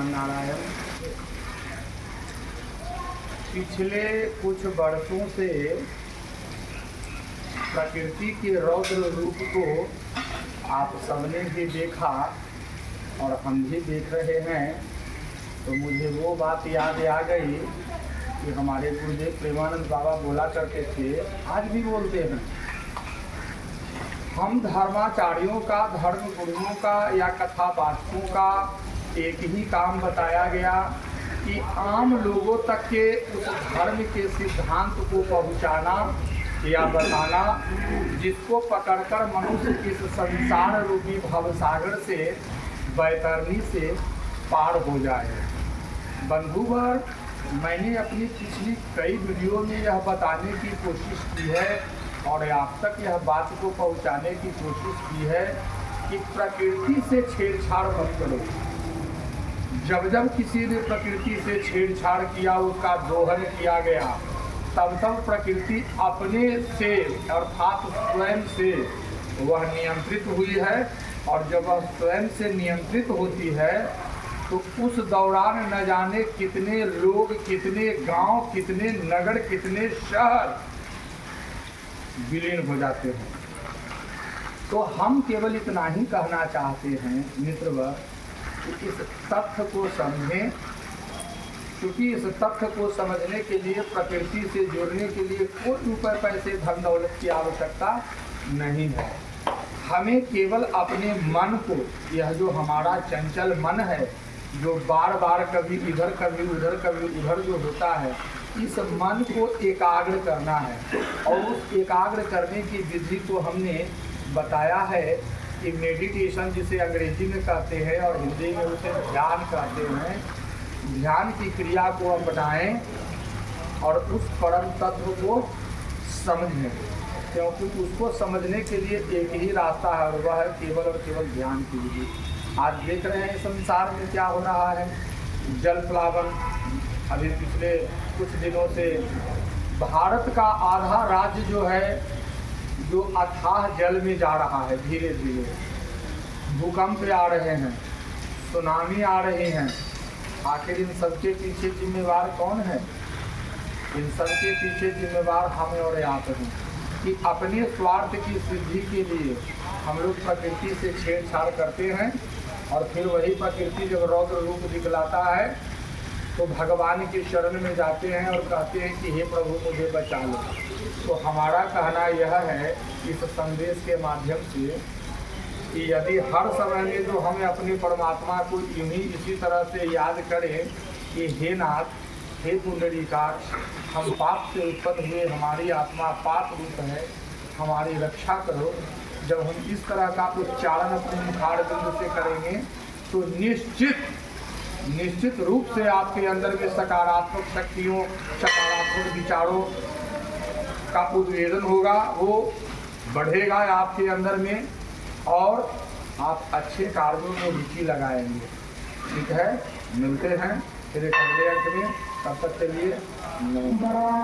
श्रीमन्नारायण। पिछले कुछ वर्षों से प्रकृति के रौद्र रूप को आप सबने भी देखा और हम भी देख रहे हैं। तो मुझे वो बात याद आ गई कि हमारे गुरुदेव प्रेमानंद बाबा बोला करते थे, आज भी बोलते हैं, हम धर्माचार्यों का, धर्म गुरुओं का या कथावाचकों का एक ही काम बताया गया कि आम लोगों तक के उस धर्म के सिद्धांत को पहुंचाना या बताना जिसको पकड़कर मनुष्य इस संसार रूपी भवसागर से, बैतरनी से पार हो जाए। बंधुवर, मैंने अपनी पिछली कई वीडियो में यह बताने की कोशिश की है और आप तक यह बात को पहुंचाने की कोशिश की है कि प्रकृति से छेड़छाड़ मत करो। जब जब किसी ने प्रकृति से छेड़छाड़ किया, उसका दोहन किया गया, तब तब प्रकृति अपने से अर्थात स्वयं से वह नियंत्रित हुई है। और जब वह स्वयं से नियंत्रित होती है तो उस दौरान न जाने कितने लोग, कितने गांव, कितने नगर, कितने शहर विलीन हो जाते हैं। तो हम केवल इतना ही कहना चाहते हैं मित्रवर कि इस तथ्य को समझें, क्योंकि इस तथ्य को समझने के लिए, प्रकृति से जुड़ने के लिए कोई रुपए पैसे धन दौलत की आवश्यकता नहीं है। हमें केवल अपने मन को, यह जो हमारा चंचल मन है, जो बार बार कभी इधर कभी उधर कभी उधर जो होता है, इस मन को एकाग्र करना है। और उस एकाग्र करने की विधि को हमने बताया है कि मेडिटेशन, जिसे अंग्रेजी में कहते हैं और हिंदी में उसे ध्यान कहते हैं। ध्यान की क्रिया को अपनाएं और उस परम तत्व को समझें, क्योंकि उसको समझने के लिए एक ही रास्ता है और वह है केवल और केवल ध्यान की विधि। आज देख रहे हैं संसार में क्या हो रहा है, जल प्लावन। अभी पिछले कुछ दिनों से भारत का आधा राज्य जो है, जो अथाह जल में जा रहा है धीरे धीरे। भूकंप आ रहे हैं, सुनामी आ रहे हैं। आखिर इन सबके पीछे जिम्मेवार कौन है? इन सबके पीछे जिम्मेवार हम और आप हैं कि अपने स्वार्थ की सिद्धि के लिए हम लोग प्रकृति से छेड़छाड़ करते हैं और फिर वही प्रकृति जब रौद्र रूप दिखलाता है तो भगवान के शरण में जाते हैं और कहते हैं कि हे प्रभु मुझे बचा लो। तो हमारा कहना यह है इस संदेश के माध्यम से कि यदि हर समय में जो हमें अपने परमात्मा को यूं ही इसी तरह से याद करें कि हे नाथ, हे पुंडरीकाक्ष, हम पाप से उत्पन्न हुए, हमारी आत्मा पाप रूप है, हमारी रक्षा करो। जब हम इस तरह का उच्चारण अपने मुखार बिंदु से करेंगे तो निश्चित रूप से आपके अंदर में सकारात्मक शक्तियों, सकारात्मक विचारों का उद्वेलन होगा, वो बढ़ेगा आपके अंदर में और आप अच्छे कार्यों में रुचि लगाएंगे। ठीक है, मिलते हैं फिर एक अगले अंक में। तब तक के लिए नमस्कार।